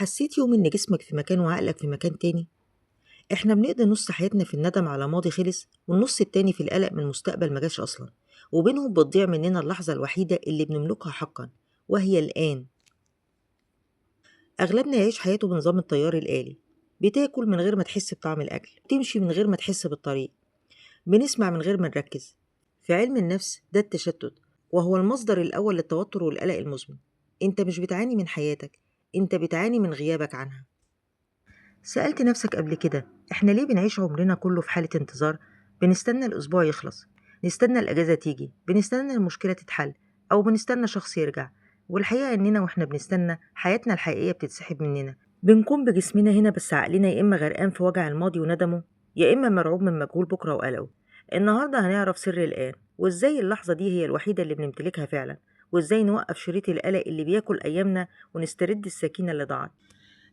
حسيت يوم إن جسمك في مكان وعقلك في مكان تاني؟ إحنا بنقضي نص حياتنا في الندم على ماضي خلص والنص التاني في القلق من مستقبل مجاش أصلا، وبينهم بتضيع مننا اللحظة الوحيدة اللي بنملكها حقا، وهي الآن. أغلبنا يعيش حياته بنظام التيار الآلي، بتاكل من غير ما تحس بطعم الأكل، بتمشي من غير ما تحس بالطريق، بنسمع من غير ما نركز. في علم النفس ده التشتت، وهو المصدر الأول للتوتر والقلق المزمن. أنت مش بتعاني من حياتك، أنت بتعاني من غيابك عنها. سألت نفسك قبل كده إحنا ليه بنعيش عمرنا كله في حالة انتظار؟ بنستنى الأسبوع يخلص، نستنى الأجازة تيجي، بنستنى المشكلة تتحل، أو بنستنى شخص يرجع. والحقيقة إننا وإحنا بنستنى حياتنا الحقيقية بتتسحب مننا. بنكون بجسمنا هنا بس عقلنا يا إما غرقان في وجع الماضي وندمه، يا إما مرعوب من مجهول بكرة وقلقه. النهاردة هنعرف سر الآن، وإزاي اللحظة دي هي الوحيدة اللي بنمتلكها فعلا، وإزاي نوقف شريط القلق اللي بياكل أيامنا ونسترد السكينة اللي ضاعت.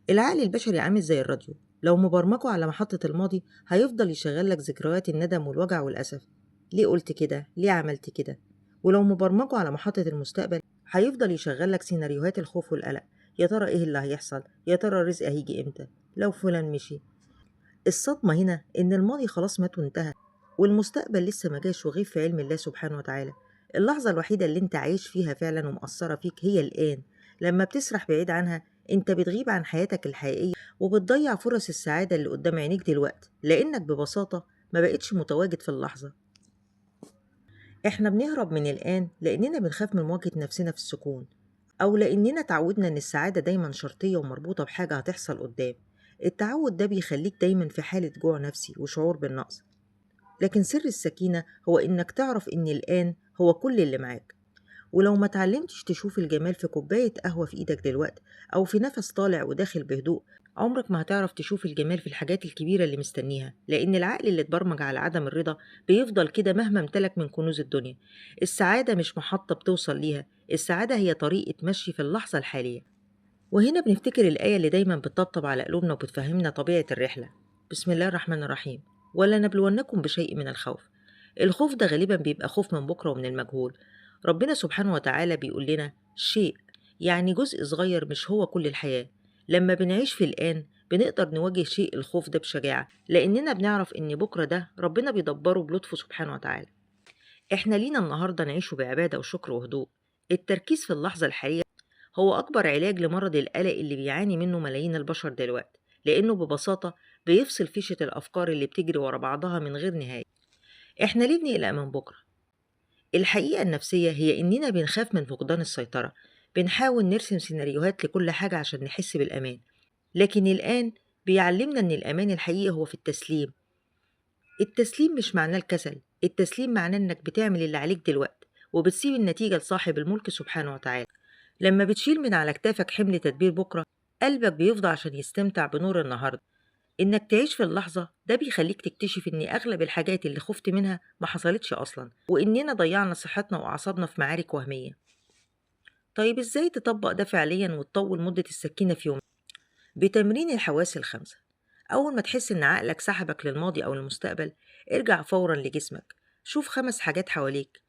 العقل البشري عامل زي الراديو، لو مبرمجه على محطة الماضي هيفضل يشغل لك ذكريات الندم والوجع والأسف. ليه قلت كده؟ ليه عملت كده؟ ولو مبرمجه على محطة المستقبل هيفضل يشغل لك سيناريوهات الخوف والقلق. يا ترى ايه اللي هيحصل؟ يا ترى الرزق هيجي امتى؟ لو فلان مشي. الصدمة هنا إن الماضي خلاص مات وانتهى، والمستقبل لسه ما جاش وغيب في علم الله سبحانه وتعالى. اللحظة الوحيدة اللي انت عايش فيها فعلا ومأثرة فيك هي الآن. لما بتسرح بعيد عنها انت بتغيب عن حياتك الحقيقية، وبتضيع فرص السعادة اللي قدام عينيك دلوقتي، لأنك ببساطة ما بقتش متواجد في اللحظة. احنا بنهرب من الآن لأننا بنخاف من مواجهة نفسنا في السكون، أو لأننا تعودنا إن السعادة دايما شرطية ومربوطة بحاجة هتحصل قدام. التعود ده بيخليك دايما في حالة جوع نفسي وشعور بالنقص. لكن سر السكينة هو إنك تعرف إن الآن هو كل اللي معاك. ولو ما تعلمتش تشوف الجمال في كوباية قهوة في إيدك دلوقتي، أو في نفس طالع وداخل بهدوء، عمرك ما هتعرف تشوف الجمال في الحاجات الكبيرة اللي مستنيها، لأن العقل اللي اتبرمج على عدم الرضا بيفضل كده مهما امتلك من كنوز الدنيا. السعادة مش محطة بتوصل ليها، السعادة هي طريقة مشي في اللحظة الحالية. وهنا بنفتكر الآية اللي دايما بتطبطب على قلوبنا وبتفهمنا طبيعة الرحلة. بسم الله الرحمن الرحيم. ولا نبلونكم بشيء من الخوف. الخوف ده غالبا بيبقى خوف من بكرة ومن المجهول. ربنا سبحانه وتعالى بيقول لنا شيء، يعني جزء صغير، مش هو كل الحياة. لما بنعيش في الآن بنقدر نواجه شيء الخوف ده بشجاعة، لأننا بنعرف إن بكرة ده ربنا بيدبره بلطفه سبحانه وتعالى. إحنا لينا النهاردة نعيشه بعبادة وشكر وهدوء. التركيز في اللحظة الحالية هو أكبر علاج لمرض القلق اللي بيعاني منه ملايين البشر دلوقتي، لأنه ببساطة بيفصل فيشة الأفكار اللي بتجري ورا بعضها من غير نهاية. إحنا ليه بنقلق من بكرة؟ الحقيقة النفسية هي إننا بنخاف من فقدان السيطرة، بنحاول نرسم سيناريوهات لكل حاجة عشان نحس بالأمان. لكن الآن بيعلمنا إن الأمان الحقيقي هو في التسليم. التسليم مش معناه الكسل، التسليم معناه إنك بتعمل اللي عليك دلوقتي، وبتسيب النتيجة لصاحب الملك سبحانه وتعالى. لما بتشيل من على كتافك حمل تدبير بكرة، قلبك بيفضى عشان يستمتع بنور النهاردة. إنك تعيش في اللحظة ده بيخليك تكتشف إن أغلب الحاجات اللي خفت منها ما حصلتش أصلا، وإننا ضيعنا صحتنا وأعصابنا في معارك وهمية. طيب إزاي تطبق ده فعليا وتطول مدة السكينة في يوم؟ بتمرين الحواس الخمسة. أول ما تحس إن عقلك سحبك للماضي أو المستقبل، ارجع فورا لجسمك. شوف 5 حاجات حواليك،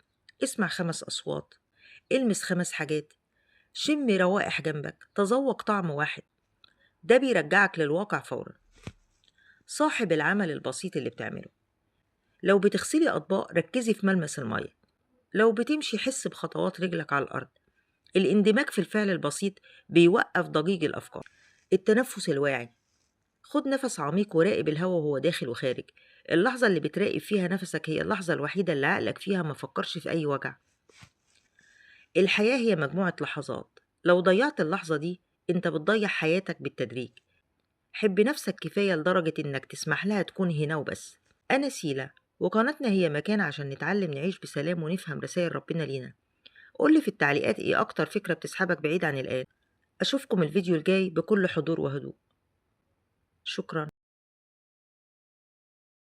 اسمع 5 أصوات، المس 5 حاجات، شم روائح جنبك، تذوق طعم واحد. ده بيرجعك للواقع فورا. صاحب العمل البسيط اللي بتعمله. لو بتغسلي أطباق ركزي في ملمس المية، لو بتمشي حس بخطوات رجلك على الأرض. الاندماج في الفعل البسيط بيوقف ضجيج الأفكار. التنفس الواعي. خد نفس عميق وراقب الهواء وهو داخل وخارج. اللحظة اللي بتراقب فيها نفسك هي اللحظة الوحيدة اللي عقلك فيها ما فكرش في أي وجع. الحياة هي مجموعة لحظات، لو ضيعت اللحظة دي انت بتضيع حياتك بالتدريج. حب نفسك كفاية لدرجة إنك تسمح لها تكون هنا وبس. أنا سيلا، وقناتنا هي مكان عشان نتعلم نعيش بسلام ونفهم رسائل ربنا لينا. قولي في التعليقات إيه أكتر فكرة بتسحبك بعيد عن الآن. أشوفكم الفيديو الجاي بكل حضور وهدوء. شكرا.